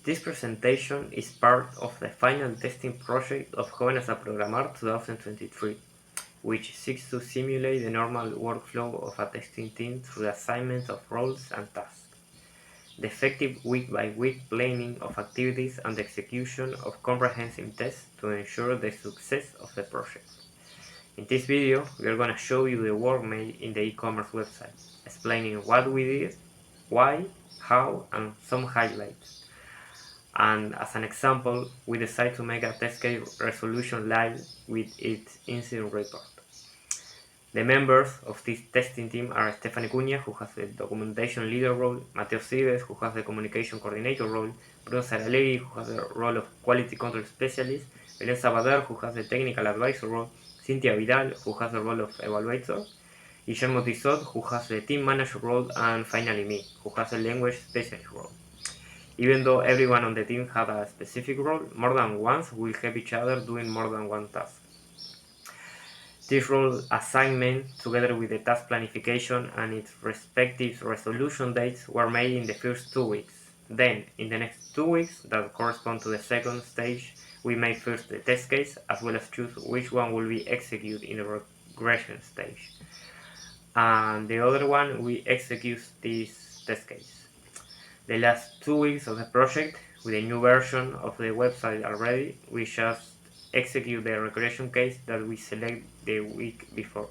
This presentation is part of the final testing project of Jóvenes a Programar 2023, which seeks to simulate the normal workflow of a testing team through the assignment of roles and tasks, the effective week-by-week planning of activities and the execution of comprehensive tests to ensure the success of the project. In this video, we are going to show you the work made in the e-commerce website, explaining what we did, why, how, and some highlights. And as an example, we decided to make a test case resolution live with its incident report. The members of this testing team are Stephanie Cunha, who has the documentation leader role, Mateo Cives, who has the communication coordinator role, Bruno Saralegui, who has the role of quality control specialist, Belén Sabater, who has the technical advisor role, Cynthia Vidal, who has the role of evaluator, Guillermo Tissot, who has the team manager role, and finally me, who has the language specialist role. Even though everyone on the team had a specific role, more than once we'll help each other doing more than one task. This role assignment, together with the task planification and its respective resolution dates, were made in the first 2 weeks. Then, in the next 2 weeks, that correspond to the second stage, we make first the test case, as well as choose which one will be executed in the regression stage. And the other one, we execute this test case. The last 2 weeks of the project, with a new version of the website already, we just execute the regression case that we select the week before.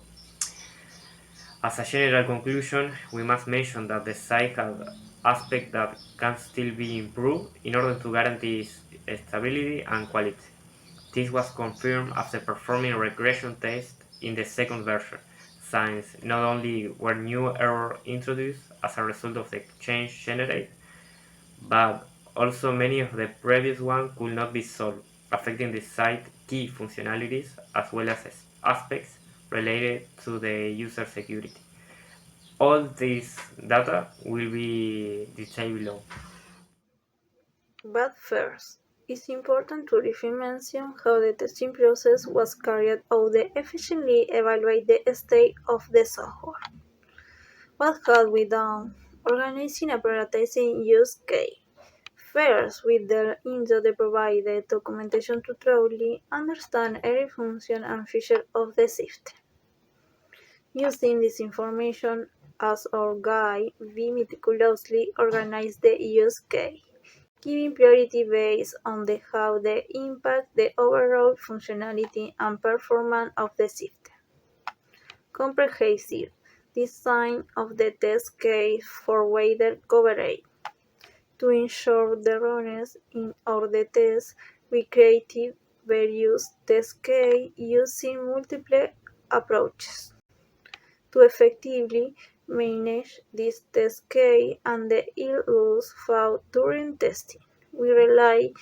As a general conclusion, we must mention that the site has aspects that can still be improved in order to guarantee stability and quality. This was confirmed after performing regression tests in the second version, since not only were new errors introduced as a result of the change generated, but also many of the previous ones could not be solved, affecting the site key functionalities as well as aspects related to the user security. All this data will be detailed below. But first, it's important to briefly mention how the testing process was carried out to efficiently evaluate the state of the software. What had we done? Organizing a prioritizing use case. First, we delve into the provided documentation to thoroughly understand every function and feature of the system. Using this information as our guide, we meticulously organize the use case, giving priority based on how they impact the overall functionality and performance of the system. Comprehensive design of the test case for wider coverage. To ensure the runners in our test, we created various test cases using multiple approaches. To effectively manage this test case and the issues found during testing, we rely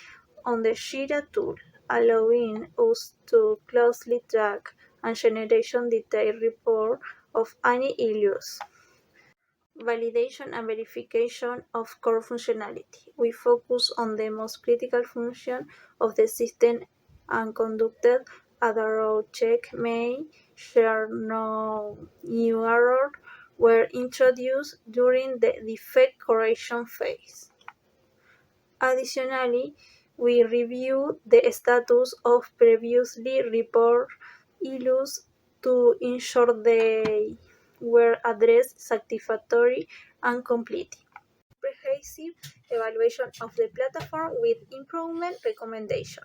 on the Jira tool, allowing us to closely track and generate detailed report of any issues. Validation and verification of core functionality. We focus on the most critical function of the system and conducted a thorough check, make sure no new errors were introduced during the defect correction phase. Additionally, we review the status of previously reported issues to ensure they were addressed satisfactorily and completely. Comprehensive evaluation of the platform with improvement recommendation.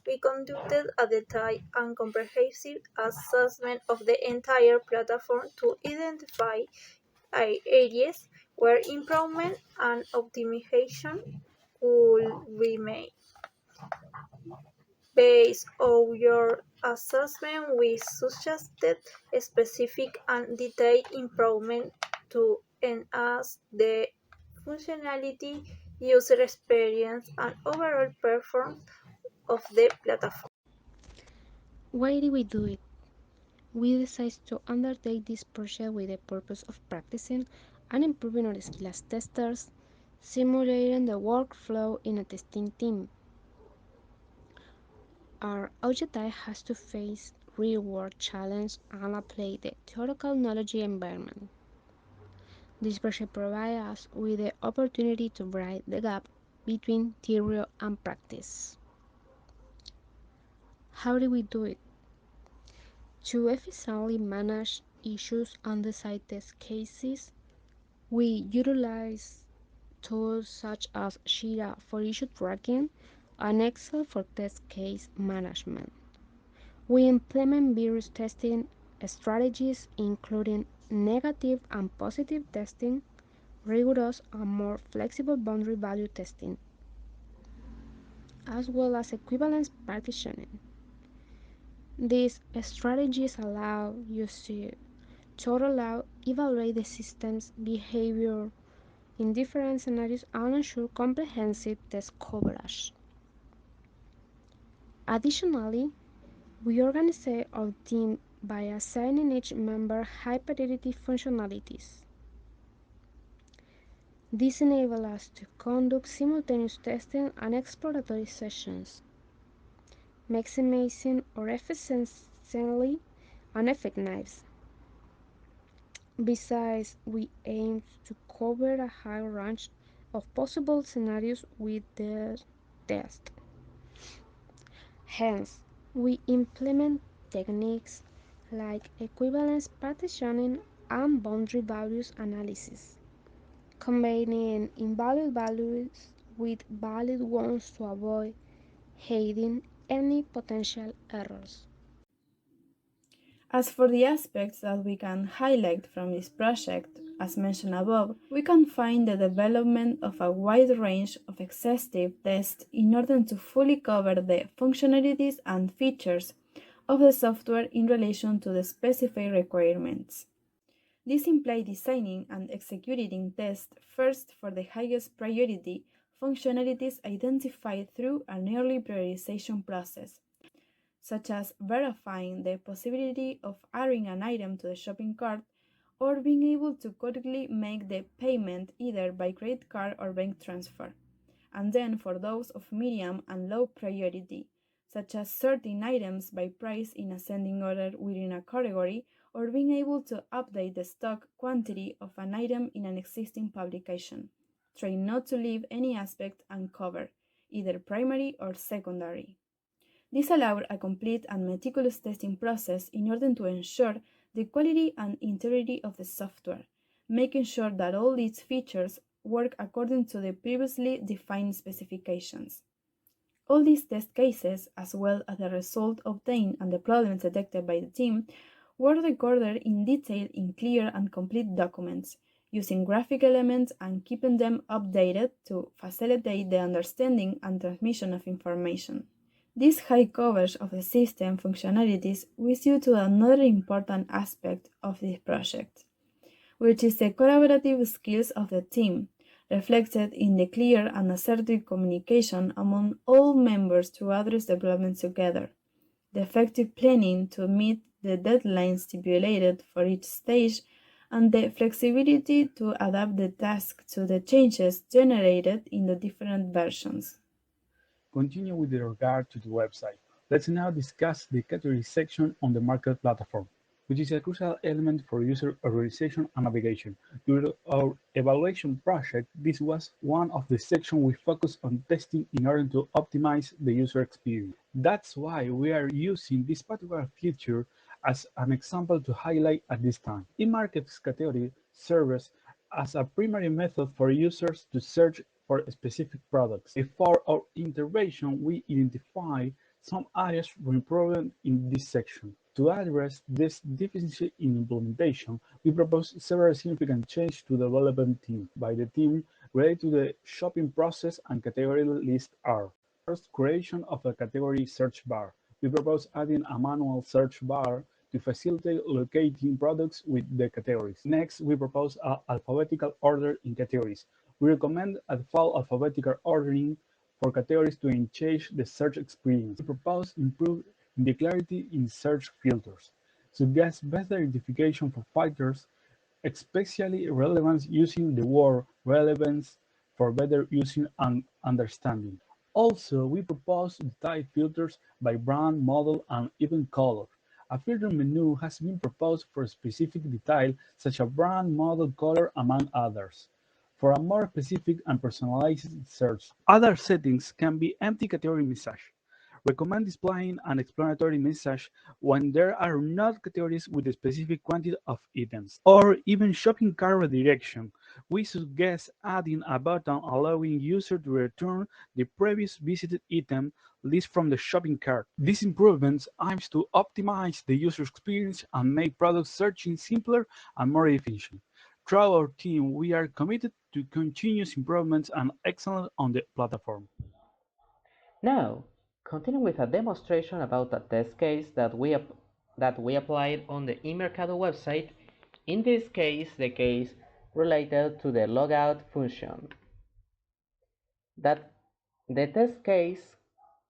We conducted a detailed and comprehensive assessment of the entire platform to identify areas where improvement and optimization could be made. Based on your assessment, we suggested specific and detailed improvement to enhance the functionality, user experience, and overall performance of the platform. Why did we do it? We decided to undertake this project with the purpose of practicing and improving our skills as testers, simulating the workflow in a testing team. Our objective has to face real-world challenge and apply the theoretical knowledge environment. This project provides us with the opportunity to bridge the gap between theory and practice. How do we do it? To efficiently manage issues and decide test cases, we utilize tools such as Jira for issue tracking and Excel for test case management. We implement various testing strategies, including negative and positive testing, rigorous and more flexible boundary value testing, as well as equivalence partitioning. These strategies allow users to evaluate the system's behavior in different scenarios and ensure comprehensive test coverage. Additionally, we organize our team by assigning each member high priority functionalities. This enables us to conduct simultaneous testing and exploratory sessions, maximizing our efficiency and effectiveness. Besides, we aim to cover a high range of possible scenarios with the test. Hence, we implement techniques like equivalence partitioning and boundary values analysis, combining invalid values with valid ones to avoid hiding any potential errors. As for the aspects that we can highlight from this project, as mentioned above, we can find the development of a wide range of exhaustive tests in order to fully cover the functionalities and features of the software in relation to the specified requirements. This implies designing and executing tests first for the highest priority functionalities identified through an early prioritization process, such as verifying the possibility of adding an item to the shopping cart or being able to correctly make the payment either by credit card or bank transfer. And then for those of medium and low priority, such as sorting items by price in ascending order within a category or being able to update the stock quantity of an item in an existing publication. Try not to leave any aspect uncovered, either primary or secondary. This allowed a complete and meticulous testing process in order to ensure the quality and integrity of the software, making sure that all its features work according to the previously defined specifications. All these test cases, as well as the result obtained and the problems detected by the team, were recorded in detail in clear and complete documents, using graphic elements and keeping them updated to facilitate the understanding and transmission of information. This high coverage of the system functionalities was due to another important aspect of this project, which is the collaborative skills of the team, reflected in the clear and assertive communication among all members to address development together, the effective planning to meet the deadlines stipulated for each stage, and the flexibility to adapt the task to the changes generated in the different versions. Continue with regard to the website. Let's now discuss the category section on the market platform, which is a crucial element for user organization and navigation. During our evaluation project, this was one of the sections we focused on testing in order to optimize the user experience. That's why we are using this particular feature as an example to highlight at this time. In-markets category serves as a primary method for users to search for specific products. Before our intervention, we identify some areas for improvement in this section. To address this deficiency in implementation, we propose several significant changes to the development team. By the team related to the shopping process and category list are: first, creation of a category search bar. We propose adding a manual search bar to facilitate locating products with the categories. Next, we propose an alphabetical order in categories. We recommend a default alphabetical ordering for categories to enhance the search experience. We propose improved the clarity in search filters, suggest better identification for filters, especially relevance using the word relevance for better using and understanding. Also, we propose detailed filters by brand, model, and even color. A filter menu has been proposed for specific detail such as brand, model, color, among others. for a more specific and personalized search. Other settings can be empty category message. Recommend displaying an explanatory message when there are not categories with a specific quantity of items, or even shopping cart redirection. We suggest adding a button allowing user to return the previous visited item list from the shopping cart. These improvements aim to optimize the user experience and make product searching simpler and more efficient. Throughout our team, we are committed to continuous improvements and excellence on the platform. Now, continue with a demonstration about a test case that we applied on the eMercado website. In this case, the case related to the logout function. That the test case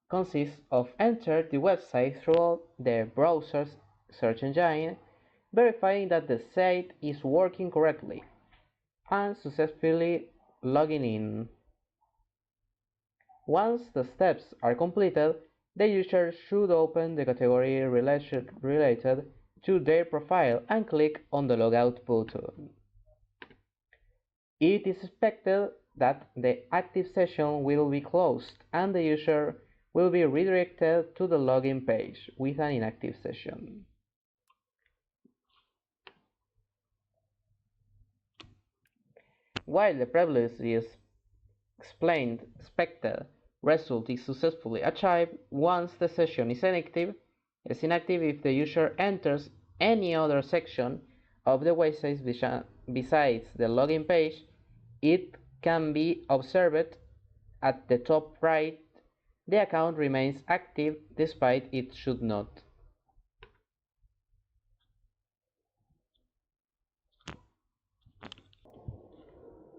consists of enter the website through the browser's search engine, verifying that the site is working correctly, and successfully logging in. Once the steps are completed, the user should open the category related to their profile and click on the logout button. It is expected that the active session will be closed and the user will be redirected to the login page with an inactive session. While the previously explained expected result is successfully achieved once the session is inactive if the user enters any other section of the website besides the login page. It can be observed at the top right. The account remains active despite it should not.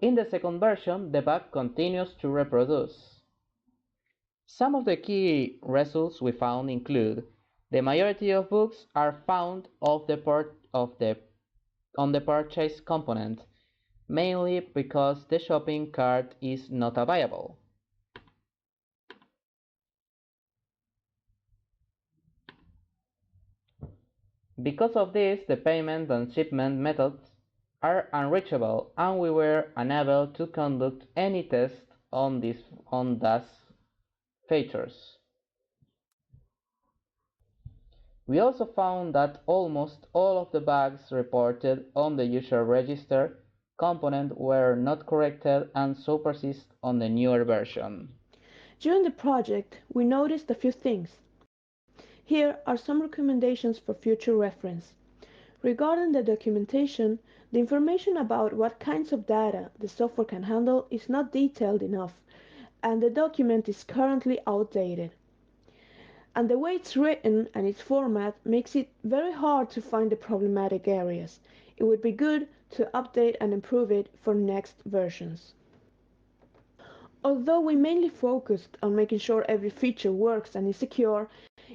In the second version, the bug continues to reproduce. Some of the key results we found include the majority of books are found on the purchase component, mainly because the shopping cart is not available. Because of this, the payment and shipment methods are unreachable and we were unable to conduct any tests on these features. We also found that almost all of the bugs reported on the user register component were not corrected and so persist on the newer version. During the project, we noticed a few things. Here are some recommendations for future reference. Regarding the documentation, the information about what kinds of data the software can handle is not detailed enough, and the document is currently outdated. And the way it's written and its format makes it very hard to find the problematic areas. It would be good to update and improve it for next versions. Although we mainly focused on making sure every feature works and is secure,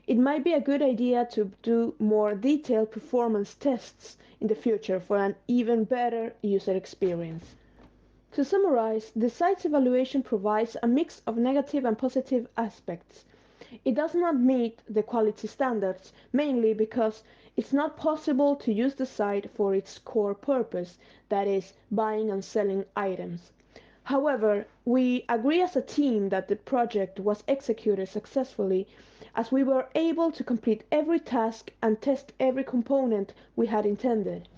it might be a good idea to do more detailed performance tests in the future for an even better user experience. To summarize, the site's evaluation provides a mix of negative and positive aspects. It does not meet the quality standards, mainly because it's not possible to use the site for its core purpose, that is, buying and selling items. However, we agree as a team that the project was executed successfully, as we were able to complete every task and test every component we had intended.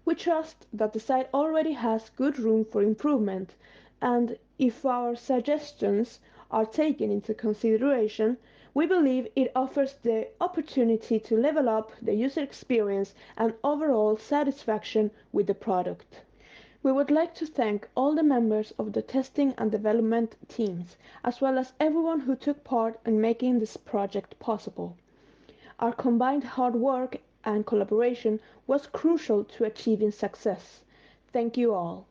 We trust that the site already has good room for improvement, and if our suggestions are taken into consideration, we believe it offers the opportunity to level up the user experience and overall satisfaction with the product. We would like to thank all the members of the testing and development teams, as well as everyone who took part in making this project possible. Our combined hard work and collaboration was crucial to achieving success. Thank you all.